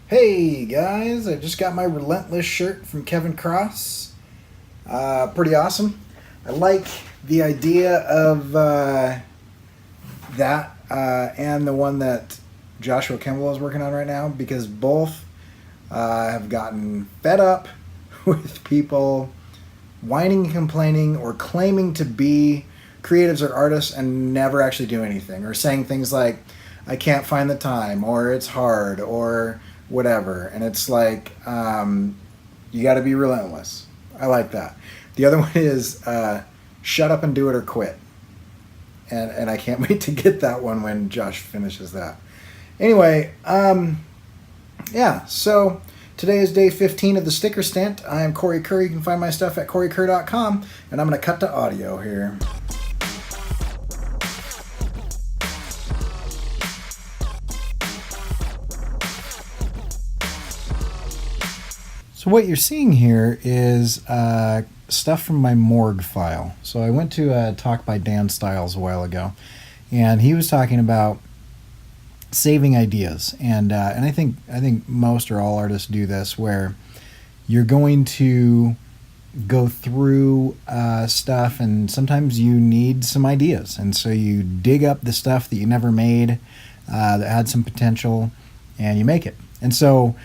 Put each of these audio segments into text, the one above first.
Hey guys, I just got my Relentless shirt from Kevin Cross. Pretty awesome. I like the idea of that and the one that Joshua Kimball is working on right now because both have gotten fed up with people whining and complaining or claiming to be creatives or artists and never actually do anything, or saying things like, I can't find the time, or it's hard, or whatever. And it's like, you got to be relentless. I like that. The other one is shut up and do it or quit. And I can't wait to get that one when Josh finishes that. Anyway, yeah, so today is day 15 of the sticker stint. I am Cory Kerr. You can find my stuff at corykerr.com, and I'm going to cut to audio here. So what you're seeing here is stuff from my morgue file. So I went to a talk by Dan Stiles a while ago, and he was talking about saving ideas. And I think most or all artists do this, where you're going to go through stuff, and sometimes you need some ideas, and so you dig up the stuff that you never made that had some potential, and you make it. And so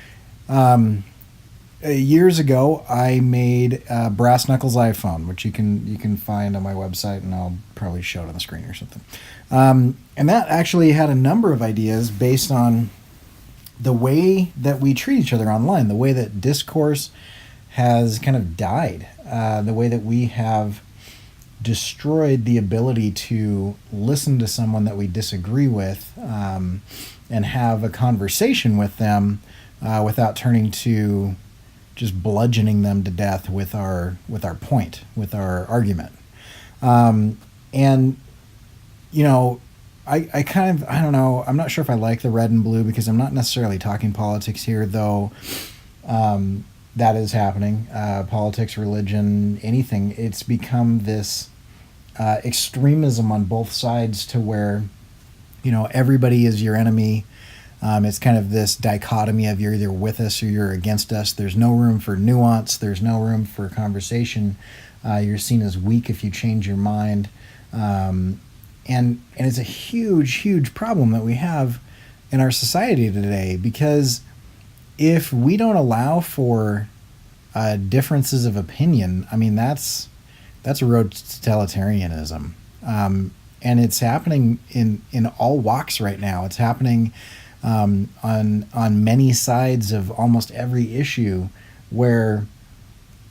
years ago, I made a brass knuckles iPhone, which you can find on my website, and I'll probably show it on the screen or something. And that actually had a number of ideas based on the way that we treat each other online, the way that discourse has kind of died, the way that we have destroyed the ability to listen to someone that we disagree with and have a conversation with them without turning to just bludgeoning them to death with our point, with our argument. And you know, I kind of, I don't know, I'm not sure if I like the red and blue, because I'm not necessarily talking politics here, though. That is happening. Politics, religion, anything. It's become this extremism on both sides, to where, everybody is your enemy. It's kind of this dichotomy of you're either with us or you're against us. There's no room for nuance. There's no room for conversation. You're seen as weak if you change your mind. And it's a huge, huge problem that we have in our society today, because if we don't allow for differences of opinion, I mean, that's a road to totalitarianism. And it's happening in all walks right now. It's happening on many sides of almost every issue, where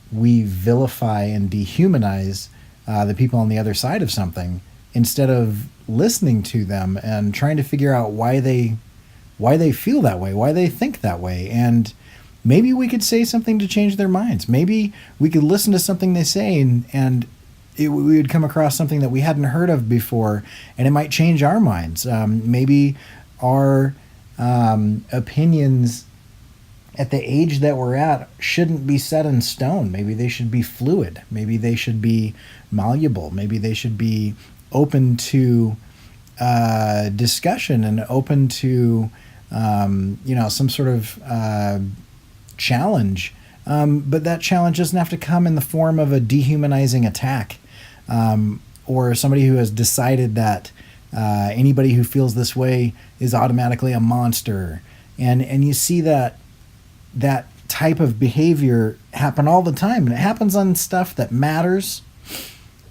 we vilify and dehumanize the people on the other side of something, instead of listening to them and trying to figure out why they feel that way, why they think that way. And maybe we could say something to change their minds. Maybe we could listen to something they say, and we would come across something that we hadn't heard of before, and it might change our minds. Maybe our opinions at the age that we're at shouldn't be set in stone. Maybe they should be fluid. Maybe they should be malleable. Maybe they should be open to discussion, and open to some sort of challenge. But that challenge doesn't have to come in the form of a dehumanizing attack, or somebody who has decided that anybody who feels this way is automatically a monster. And you see that type of behavior happen all the time. And it happens on stuff that matters.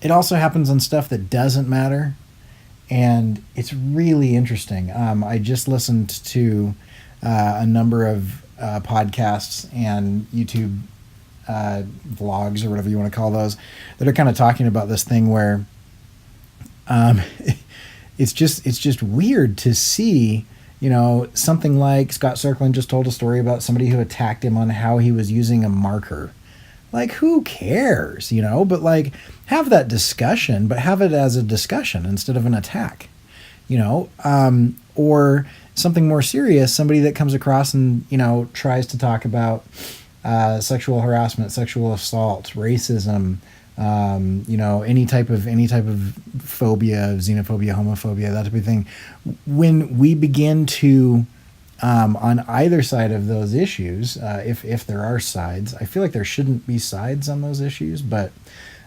It also happens on stuff that doesn't matter. And it's really interesting. I just listened to a number of podcasts and YouTube vlogs, or whatever you want to call those, that are kind of talking about this thing where it's just weird to see, something like Scott Serkland just told a story about somebody who attacked him on how he was using a marker. Like, who cares, But like, have that discussion, but have it as a discussion instead of an attack, or something more serious, somebody that comes across and, tries to talk about sexual harassment, sexual assault, racism, any type of phobia, xenophobia, homophobia, that type of thing. When we begin to on either side of those issues, if there are sides. I feel like there shouldn't be sides on those issues, but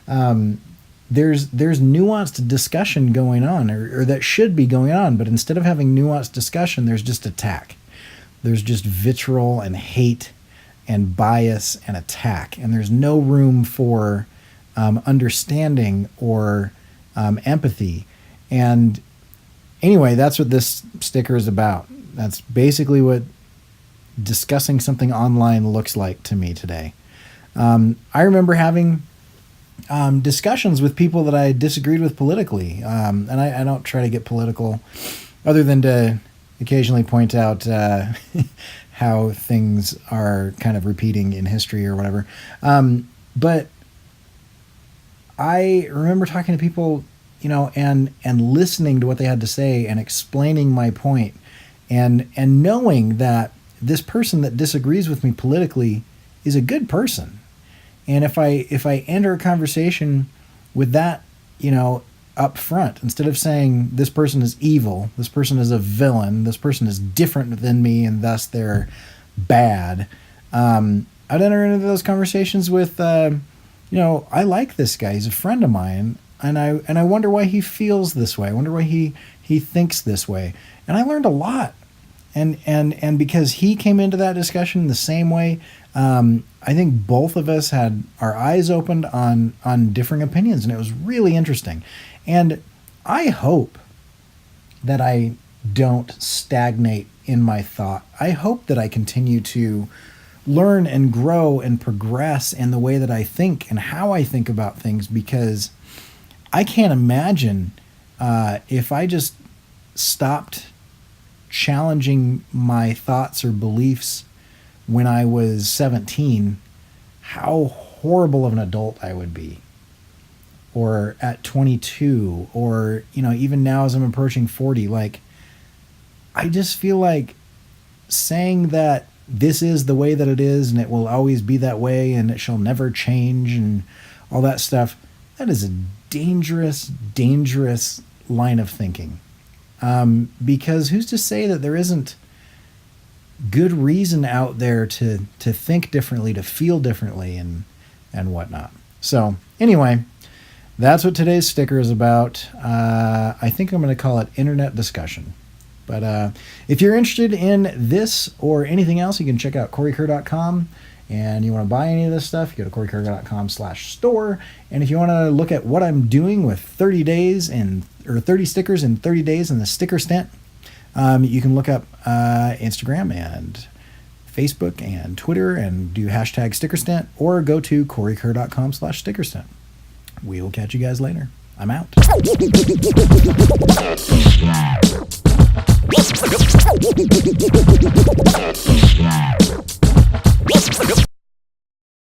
there's nuanced discussion going on, or that should be going on. But instead of having nuanced discussion, there's just attack. There's just vitriol and hate and bias and attack, and there's no room for understanding or empathy. And anyway, that's what this sticker is about. That's basically what discussing something online looks like to me today. I remember having discussions with people that I disagreed with politically, and I don't try to get political other than to occasionally point out how things are kind of repeating in history or whatever. But I remember talking to people, and listening to what they had to say and explaining my point, and knowing that this person that disagrees with me politically is a good person. And if I enter a conversation with that, up front, instead of saying this person is evil, this person is a villain, this person is different than me and thus they're bad, I'd enter into those conversations with, I like this guy, he's a friend of mine, and I wonder why he feels this way. I wonder why he thinks this way. And I learned a lot. And because he came into that discussion the same way, I think both of us had our eyes opened on differing opinions, and it was really interesting. And I hope that I don't stagnate in my thought. I hope that I continue to learn and grow and progress in the way that I think and how I think about things, because I can't imagine if I just stopped challenging my thoughts or beliefs when I was 17, how horrible of an adult I would be. Or at 22, or, even now as I'm approaching 40, I just feel like saying that this is the way that it is and it will always be that way and it shall never change and all that stuff, that is a dangerous, dangerous line of thinking. Because who's to say that there isn't good reason out there to think differently, to feel differently, and whatnot. So anyway, that's what today's sticker is about. I think I'm going to call it Internet Discussion. But if you're interested in this or anything else, you can check out kuretake.com. And you want to buy any of this stuff, you go to kuretake.com/store. And if you want to look at what I'm doing with 30 stickers in 30 days in the sticker stint, you can look up Instagram and Facebook and Twitter and do hashtag sticker stint, or go to kuretake.com/sticker stint. We will catch you guys later. I'm out.